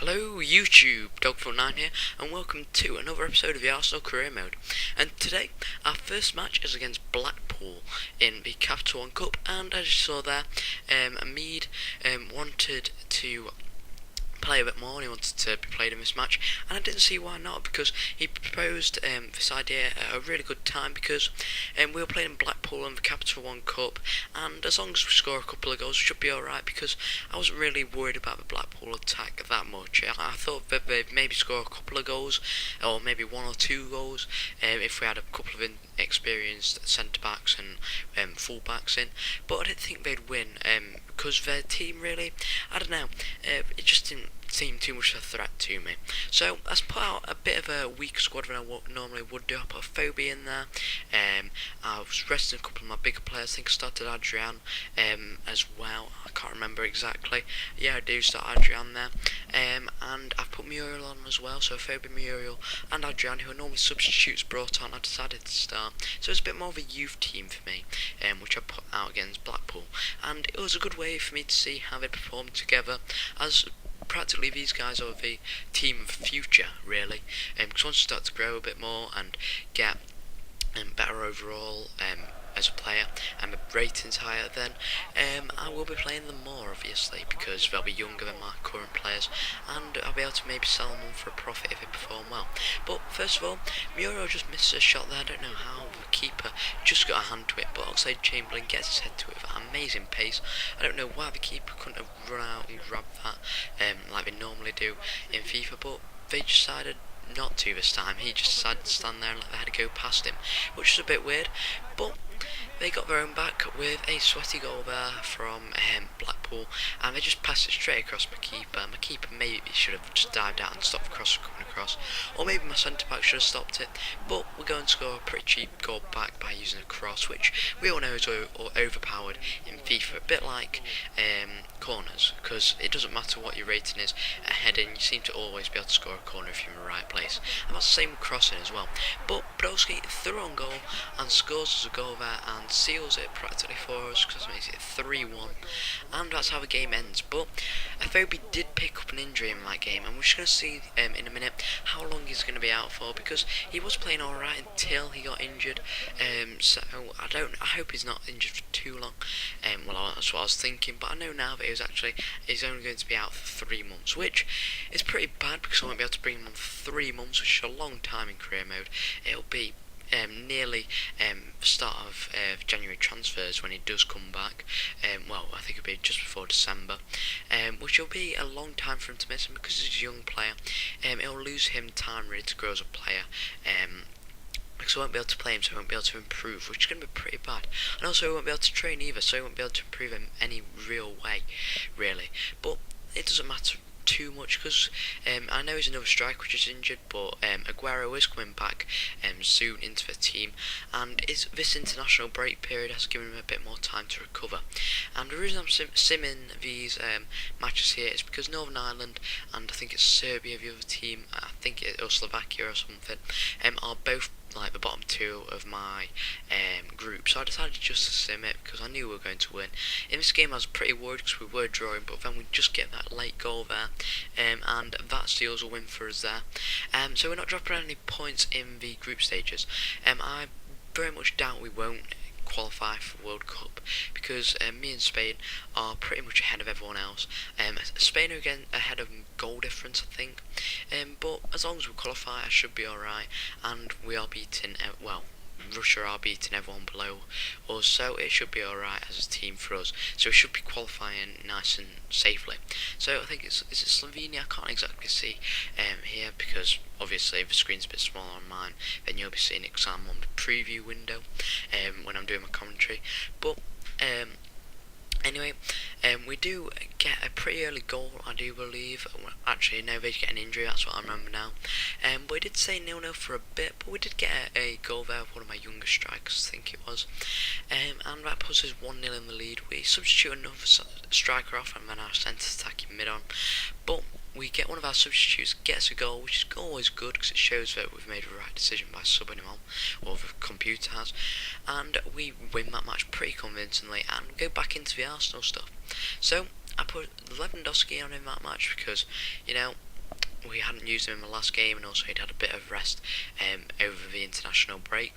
Hello YouTube, Dogfoot9 here, and welcome to another episode of the Arsenal Career Mode. And today, our first match is against Blackpool in the Capital One Cup, and as you saw there, Mead wanted to play a bit more, and he wanted to be played in this match, and I didn't see why not, because he proposed this idea at a really good time, because we were playing in Blackpool in the Capital One Cup, and as long as we score a couple of goals we should be alright, because I wasn't really worried about the Blackpool attack that much. I thought that they'd maybe score a couple of goals, or maybe one or two goals, if we had a couple of experienced centre-backs and full-backs in, but I didn't think they'd win, because their team really, I don't know, it just didn't seem too much of a threat to me. So I put out a bit of a weaker squad than I normally would do. I put Phobie in there, I was resting a couple of my bigger players. I think I started Adrian as well, I can't remember exactly. Yeah, I do start Adrian there, and I've put Muriel on as well, so Phobie, Muriel and Adrian, who are normally substitutes, brought on. I decided to start, so it's a bit more of a youth team for me, which I put out against Blackpool, and it was a good way for me to see how they performed together, as practically these guys are the team of the future, really, because once you start to grow a bit more and get better overall as a player, and the ratings higher, then I will be playing them more, obviously, because they'll be younger than my current players, and I'll be able to maybe sell them on for a profit if they perform well. But first of all, Muriel just missed a shot there. I don't know how the keeper just got a hand to it, but Oxlade Chamberlain gets his head to it with an amazing pace. I don't know why the keeper couldn't have run out and grabbed that like they normally do in FIFA, but they decided not to this time. He just decided to stand there and let the header go past him, which is a bit weird, but they got their own back with a sweaty goal there from Blackpool, and they just passed it straight across my keeper. My keeper maybe should have just dived out and stopped the cross from coming across, or maybe my centre-back should have stopped it, but we're going to score a pretty cheap goal back by using a cross, which we all know is overpowered in FIFA, a bit like corners, because it doesn't matter what your rating is at heading, you seem to always be able to score a corner if you're in the right place, and that's the same with crossing as well. But Broski threw on goal and scores us a goal there and seals it practically for us, because it makes it 3-1, and that's how the game ends. But Phobie did pick up an injury in that game, and we're just going to see in a minute how long he's going to be out for, because he was playing alright until he got injured, so I hope he's not injured for too long. Well, that's what I was thinking, but I know now that he's only going to be out for 3 months, which is pretty bad, because I won't be able to bring him on for 3 months, which is a long time in career mode. It'll be nearly the start of January transfers when he does come back. Well, I think it'll be just before December, which will be a long time for him to miss him, because he's a young player. It'll lose him time really to grow as a player. Because I won't be able to play him, so I won't be able to improve, which is going to be pretty bad. And also I won't be able to train either, so I won't be able to improve in any real way, really. But it doesn't matter too much, because I know he's another striker which is injured, but Aguero is coming back soon into the team, and this international break period has given him a bit more time to recover. And the reason I'm simming these matches here is because Northern Ireland, and I think it's Serbia, the other team, I think it's or Slovakia or something, are both like the bottom two of my group, so I decided just to sim it because I knew we were going to win. In this game I was pretty worried because we were drawing, but then we just get that late goal there, and that seals a win for us there. So we're not dropping any points in the group stages. I very much doubt we won't qualify for World Cup, because me and Spain are pretty much ahead of everyone else. Spain are again ahead of goal difference, I think, but as long as we qualify I should be alright, and we are beating, well, Russia are beating everyone below us, so it should be alright as a team for us, so we should be qualifying nice and safely. So I think is it Slovenia? I can't exactly see here, because obviously the screen's a bit smaller on mine, then you'll be seeing it because I'm on the preview window when I'm doing my commentary. But anyway, we do get a pretty early goal, I do believe. Actually, no, they get an injury, that's what I remember now. But we did say 0-0 for a bit, but we did get a goal there with one of my younger strikers, I think it was. And that puts us 1-0 in the lead. We substitute another striker off, and then our centre attacking mid on. But we get one of our substitutes, gets a goal, which is always good because it shows that we've made the right decision by subbing him on, or the computer has, and we win that match pretty convincingly and go back into the Arsenal stuff. So I put Lewandowski on in that match because, you know, we hadn't used him in the last game, and also he'd had a bit of rest over the international break.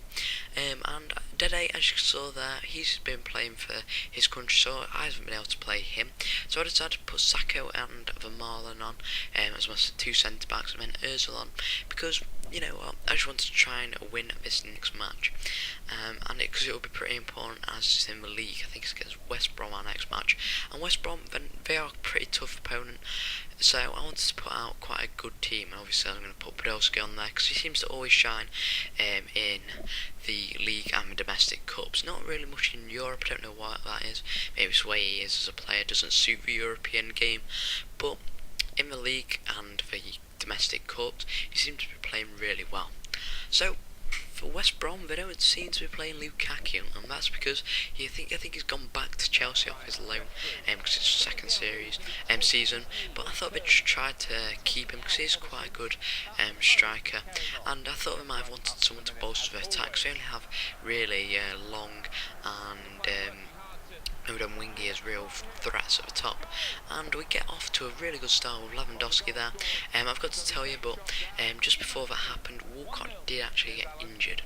And Dede, as you saw there, he's been playing for his country, so I haven't been able to play him. So I decided to put Sacco and Vermaelen on as my two centre backs, and then Ozil on, because you know what, I just wanted to try and win this next match, and because it will be pretty important as it's in the league. I think it's against West Brom our next match, and West Brom, they are a pretty tough opponent. So I wanted to put out quite a good team, and obviously I'm going to put Podolski on there because he seems to always shine in the league and the domestic cups. Not really much in Europe, I don't know why that is. Maybe it's the way he is as a player, doesn't suit the European game, but in the league and the domestic cups he seems to be playing really well. So for West Brom, they don't seem to be playing Lukaku, and that's because I think he's gone back to Chelsea off his loan, because it's second season. But I thought they'd just try to keep him because he's quite a good striker, and I thought they might have wanted someone to bolster their attack. So they only have really Long and Odom Wingy as real threats at the top, and we get off to a really good start with Lewandowski there. I've got to tell you, but just before that happened, Walcott did actually get injured,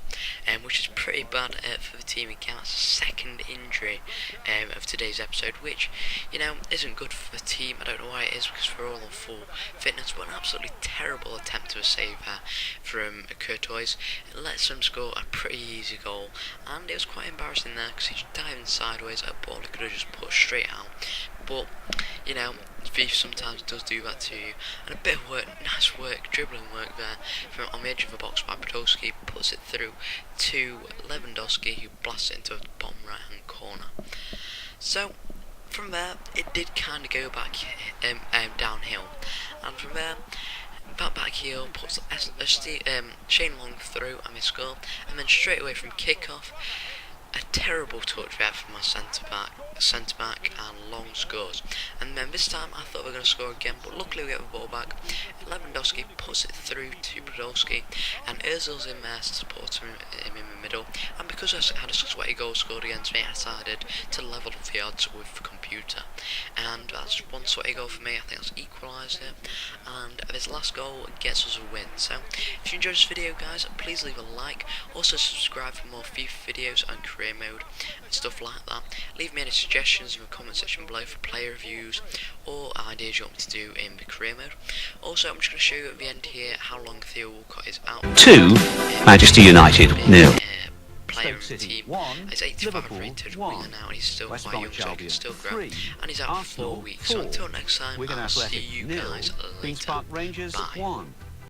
which is pretty bad for the team. He counts a second injury of today's episode, which, you know, isn't good for the team. I don't know why it is, because we're all on full fitness, but an absolutely terrible attempt to a save from Courtois. It lets them score a pretty easy goal, and it was quite embarrassing there because he dived sideways at a ball he could have just put straight out. But you know, FIFA sometimes does do that to you, and a bit of work, nice work, dribbling work there from on the edge of the box by Podolski, puts it through to Lewandowski, who blasts it into the bottom right hand corner. So from there it did kind of go back downhill, and from there back heel puts Shane Long through and they score, and then straight away from kick-off, a terrible touch there from my centre back, and Long scores. And then this time I thought we were going to score again, but luckily we get the ball back. Lewandowski puts it through to Podolski, and Ozil's in there to support him in the middle. And because I had a sweaty goal scored against me, I decided to level the odds with the computer. And that's one sweaty goal for me. I think that's equalised it. And this last goal gets us a win. So if you enjoyed this video, guys, please leave a like. Also subscribe for more FIFA videos and career mode and stuff like that. Leave me any suggestions in the comment section below for player reviews or ideas you want me to do in the career mode. Also, I'm just going to show you at the end here how long Theo Walcott is out. 2, Manchester United, 0. Player in the team. He's 85 rated winger now, and he's still quite young, so he can still grow. And he's out for 4 weeks. So until next time, I'll see you guys later. Bye.